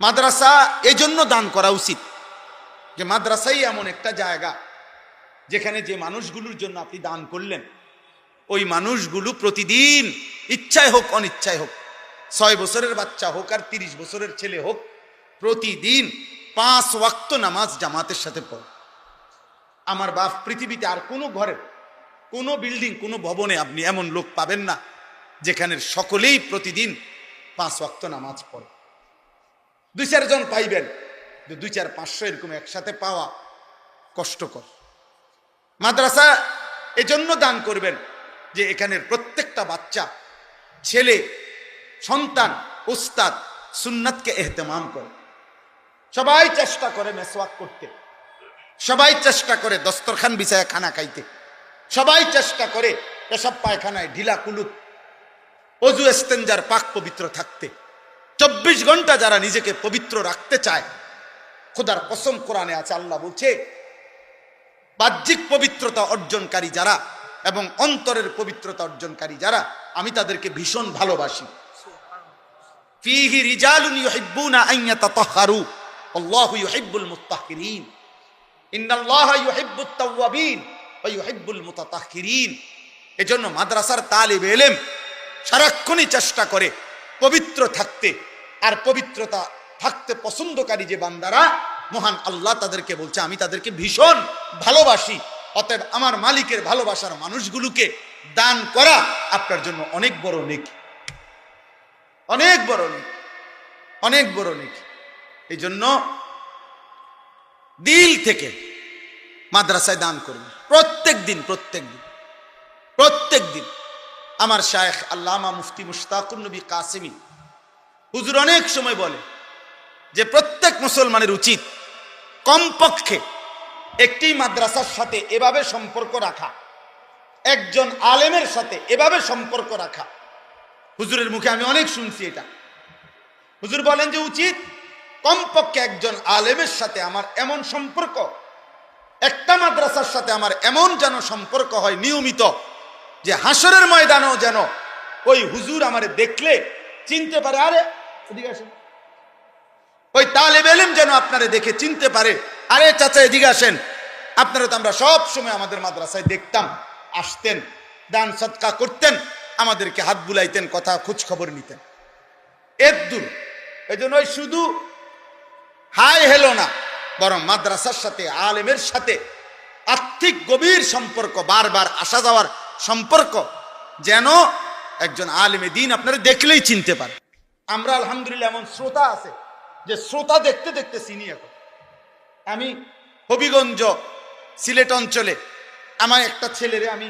মাদ্রাসা এই জন্য দান করা উচিত যে মাদ্রাসাই এমন একটা জায়গা যেখানে যে মানুষগুলোর জন্য আপনি দান করলেন ওই মানুষগুলো প্রতিদিন ইচ্ছায় হোক অনিচ্ছায় হোক, 6 বছরের বাচ্চা হোক আর 30 বছরের ছেলে হোক, প্রতিদিন 5 ওয়াক্ত নামাজ জামাতের সাথে পড়ে। আমার বাপ পৃথিবীতে আর কোনো ঘরে, কোনো বিল্ডিং, কোনো ভবনে আপনি এমন লোক পাবেন না যেখানে সকলেই প্রতিদিন 5 ওয়াক্ত নামাজ পড়ে। 2-4 জন পাইবেন, 2-4-500 এরকম একসাথে পাওয়া কষ্টকর। মাদ্রাসা এজন্য দান করবেন যে এখানের প্রত্যেকটা বাচ্চা, ছেলে, সন্তান, উস্তাদ সুন্নাতকে এহতেমাম করে। সবাই চেষ্টা করে মেসওয়াক করতে, সবাই চেষ্টা করে দস্তরখান বিছায়া খানা খাইতে, সবাই চেষ্টা করে পেশাব পায়খানায় ঢিলা কুলুপ, অজু ইস্তেঞ্জার পাক পবিত্র থাকতে। 24 ঘন্টা যারা নিজেকে পবিত্র রাখতে চায়, খোদার কসম কোরআনে আছে, আল্লাহ বলছে বাহ্যিক পবিত্রতা অর্জনকারী যারা এবং অন্তরের পবিত্রতা অর্জনকারী যারা, আমি তাদেরকে ভীষণ ভালোবাসি। ফীহি রিজালুন ইউহিব্বুনা আন ইয়াতাতাহহারু আল্লাহু ইউহিব্বুল মুত্তাহহিরিন ইন্নাল্লাহা ইউহিব্বুত তাওয়াবিন ওয়া ইউহিব্বুল মুতাতাহহিরিন। এজন্য মাদ্রাসার তালিবে ইলম সারাক্ষণই চেষ্টা করে পবিত্র থাকতে, আর পবিত্রতা থাকতে পছন্দকারী যে বান্দারা, মহান আল্লাহ তাদেরকে বলছে আমি তাদেরকে ভীষণ ভালোবাসি। অতএব আমার মালিকের ভালোবাসার মানুষগুলোকে দান করা আপনার জন্য অনেক বড় নেকি, অনেক বড় নেকি, অনেক বড় নেকি। এই জন্য দিল থেকে মাদ্রাসায় দান করবেন প্রত্যেক দিন, প্রত্যেক দিন, প্রত্যেক দিন। আমার শায়েখ আল্লামা মুফতি মুশতাকুন নবী কাসেমি হুজুর অনেক সময় বলে যে প্রত্যেক মুসলমানের উচিত কমপক্ষে একটি মাদ্রাসার সাথে এভাবে সম্পর্ক রাখা, একজন আলেমের সাথে এভাবে সম্পর্ক রাখা। হুজুরের মুখে আমি অনেক শুনছি এটা। হুজুর বলেন যে উচিত কমপক্ষে একজন আলেমের সাথে আমার এমন সম্পর্ক, একটা মাদ্রাসার সাথে আমার এমন যেন সম্পর্ক হয় নিয়মিত, যে হাসরের ময়দানেও যেন ওই হুজুর আমারে দেখলে চিনতে পারে, আরে এদিকে আসেন। ওই তালেব ইলম যেন আপনারে দেখে চিনতে পারে, আরে চাচা এদিকে আসেন। আপনারা তো আমরা সব সময় আমাদের মাদ্রাসায় দেখতাম, আসতেন, দান সদকা করতেন, আমাদেরকে হাত বুলাইতেন, কথা খোঁজ খবর নিতেন। এর দূর। এই জন্য ওই শুধু হাই হেলো না, বরং মাদ্রাসার সাথে, আলেমের সাথে আর্থিক গভীর সম্পর্ক, বারবার আসা যাওয়ার সম্পর্ক, যেন একজন আলেমে দিন আপনারা দেখলেই চিনতে পারে। আমরা আলহামদুলিল্লাহ এমন শ্রোতা আছে যে শ্রোতা দেখতে দেখতে চিনি। এখন আমি হবিগঞ্জ সিলেট অঞ্চলে আমার একটা ছেলেরে আমি